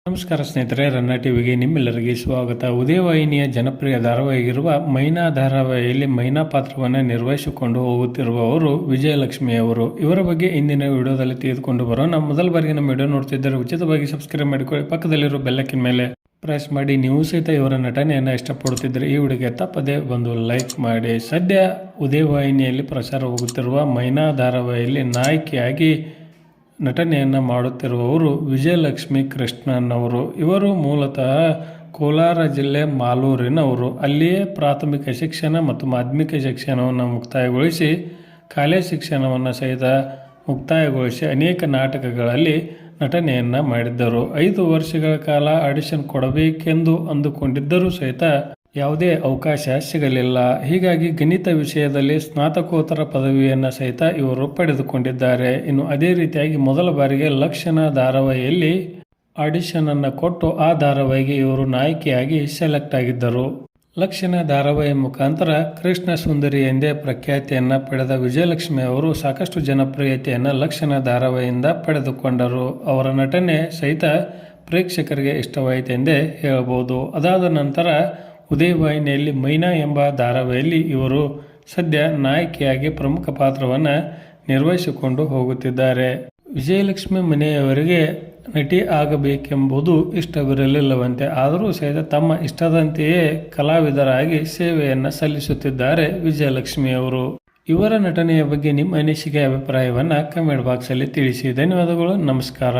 ನಮಸ್ಕಾರ ಸ್ನೇಹಿತರೆ, ರನ್ನ ಟಿವಿಗೆ ನಿಮ್ಮೆಲ್ಲರಿಗೆ ಸ್ವಾಗತ. ಉದಯವಾಹಿನಿಯ ಜನಪ್ರಿಯ ಧಾರಾವಾಹಿಯಾಗಿರುವ ಮೈನಾ ಧಾರಾವಾಹಿಯಲ್ಲಿ ಮೈನಾ ಪಾತ್ರವನ್ನು ನಿರ್ವಹಿಸಿಕೊಂಡು ಹೋಗುತ್ತಿರುವವರು ವಿಜಯಲಕ್ಷ್ಮಿ ಅವರು. ಇವರ ಬಗ್ಗೆ ಇಂದಿನ ವಿಡಿಯೋದಲ್ಲಿ ತೆಗೆದುಕೊಂಡು ಬರೋಣ. ಮೊದಲ ಬಾರಿಗೆ ನಮ್ಮ ವಿಡಿಯೋ ನೋಡ್ತಿದ್ದರೆ ಉಚಿತವಾಗಿ ಸಬ್ಸ್ಕ್ರೈಬ್ ಮಾಡಿಕೊಳ್ಳಿ, ಪಕ್ಕದಲ್ಲಿರೋ ಬೆಲ್ಲಕ್ಕಿನ ಮೇಲೆ ಪ್ರೆಸ್ ಮಾಡಿ. ನೀವು ಸಹಿತ ಇವರ ನಟನೆಯನ್ನು ಇಷ್ಟಪಡುತ್ತಿದ್ದರೆ ಈ ವಿಡಿಯೋಗೆ ತಪ್ಪದೆ ಬಂದು ಲೈಕ್ ಮಾಡಿ. ಸದ್ಯ ಉದಯವಾಹಿನಿಯಲ್ಲಿ ಪ್ರಸಾರವಾಗುತ್ತಿರುವ ಮೈನಾ ಧಾರಾವಾಹಿಯಲ್ಲಿ ನಾಯಕಿಯಾಗಿ ನಟನೆಯನ್ನು ಮಾಡುತ್ತಿರುವವರು ವಿಜಯಲಕ್ಷ್ಮಿ ಕೃಷ್ಣನ್ ಅವರು. ಇವರು ಮೂಲತಃ ಕೋಲಾರ ಜಿಲ್ಲೆ ಮಾಲೂರಿನವರು. ಅಲ್ಲಿಯೇ ಪ್ರಾಥಮಿಕ ಶಿಕ್ಷಣ ಮತ್ತು ಮಾಧ್ಯಮಿಕ ಶಿಕ್ಷಣವನ್ನು ಮುಕ್ತಾಯಗೊಳಿಸಿ ಕಾಲೇಜ್ ಶಿಕ್ಷಣವನ್ನು ಸಹಿತ ಮುಕ್ತಾಯಗೊಳಿಸಿ ಅನೇಕ ನಾಟಕಗಳಲ್ಲಿ ನಟನೆಯನ್ನು ಮಾಡಿದ್ದರು. 5 ವರ್ಷಗಳ ಕಾಲ ಆಡಿಷನ್ ಕೊಡಬೇಕೆಂದು ಅಂದುಕೊಂಡಿದ್ದರೂ ಸಹಿತ ಯಾವುದೇ ಅವಕಾಶ ಸಿಗಲಿಲ್ಲ. ಹೀಗಾಗಿ ಗಣಿತ ವಿಷಯದಲ್ಲಿ ಸ್ನಾತಕೋತ್ತರ ಪದವಿಯನ್ನು ಸಹಿತ ಇವರು ಪಡೆದುಕೊಂಡಿದ್ದಾರೆ. ಇನ್ನು ಅದೇ ರೀತಿಯಾಗಿ ಮೊದಲ ಬಾರಿಗೆ ಲಕ್ಷಣ ಧಾರಾವಾಹಿಯಲ್ಲಿ ಆಡಿಷನ್ ಅನ್ನು ಕೊಟ್ಟು ಆ ಧಾರಾವಾಹಿಗೆ ಇವರು ನಾಯಕಿಯಾಗಿ ಸೆಲೆಕ್ಟ್ ಆಗಿದ್ದರು. ಲಕ್ಷಣ ಧಾರಾವಾಹಿ ಮುಖಾಂತರ ಕೃಷ್ಣ ಸುಂದರಿ ಎಂದೇ ಪ್ರಖ್ಯಾತಿಯನ್ನು ಪಡೆದ ವಿಜಯಲಕ್ಷ್ಮಿ ಅವರು ಸಾಕಷ್ಟು ಜನಪ್ರಿಯತೆಯನ್ನು ಲಕ್ಷಣ ಧಾರಾವಾಹಿಯಿಂದ ಪಡೆದುಕೊಂಡರು. ಅವರ ನಟನೆ ಸಹಿತ ಪ್ರೇಕ್ಷಕರಿಗೆ ಇಷ್ಟವಾಯಿತೆಂದೇ ಹೇಳಬಹುದು. ಅದಾದ ನಂತರ ಉದಯವಾಹಿನಿಯಲ್ಲಿ ಮೈನಾ ಎಂಬ ಧಾರಾವಾಹಿಯಲ್ಲಿ ಇವರು ಸದ್ಯ ನಾಯಕಿಯಾಗಿ ಪ್ರಮುಖ ಪಾತ್ರವನ್ನು ನಿರ್ವಹಿಸಿಕೊಂಡು ಹೋಗುತ್ತಿದ್ದಾರೆ. ವಿಜಯಲಕ್ಷ್ಮಿ ಮನೆಯವರಿಗೆ ನಟಿ ಆಗಬೇಕೆಂಬುದು ಇಷ್ಟವಿರಲಿಲ್ಲವಂತೆ. ಆದರೂ ಸಹಿತ ತಮ್ಮ ಇಷ್ಟದಂತೆಯೇ ಕಲಾವಿದರಾಗಿ ಸೇವೆಯನ್ನು ಸಲ್ಲಿಸುತ್ತಿದ್ದಾರೆ ವಿಜಯಲಕ್ಷ್ಮಿ ಅವರು. ಇವರ ನಟನೆಯ ಬಗ್ಗೆ ನಿಮ್ಮ ಅನಿಸಿಕೆ ಅಭಿಪ್ರಾಯವನ್ನು ಕಮೆಂಟ್ ಬಾಕ್ಸಲ್ಲಿ ತಿಳಿಸಿ. ಧನ್ಯವಾದಗಳು. ನಮಸ್ಕಾರ.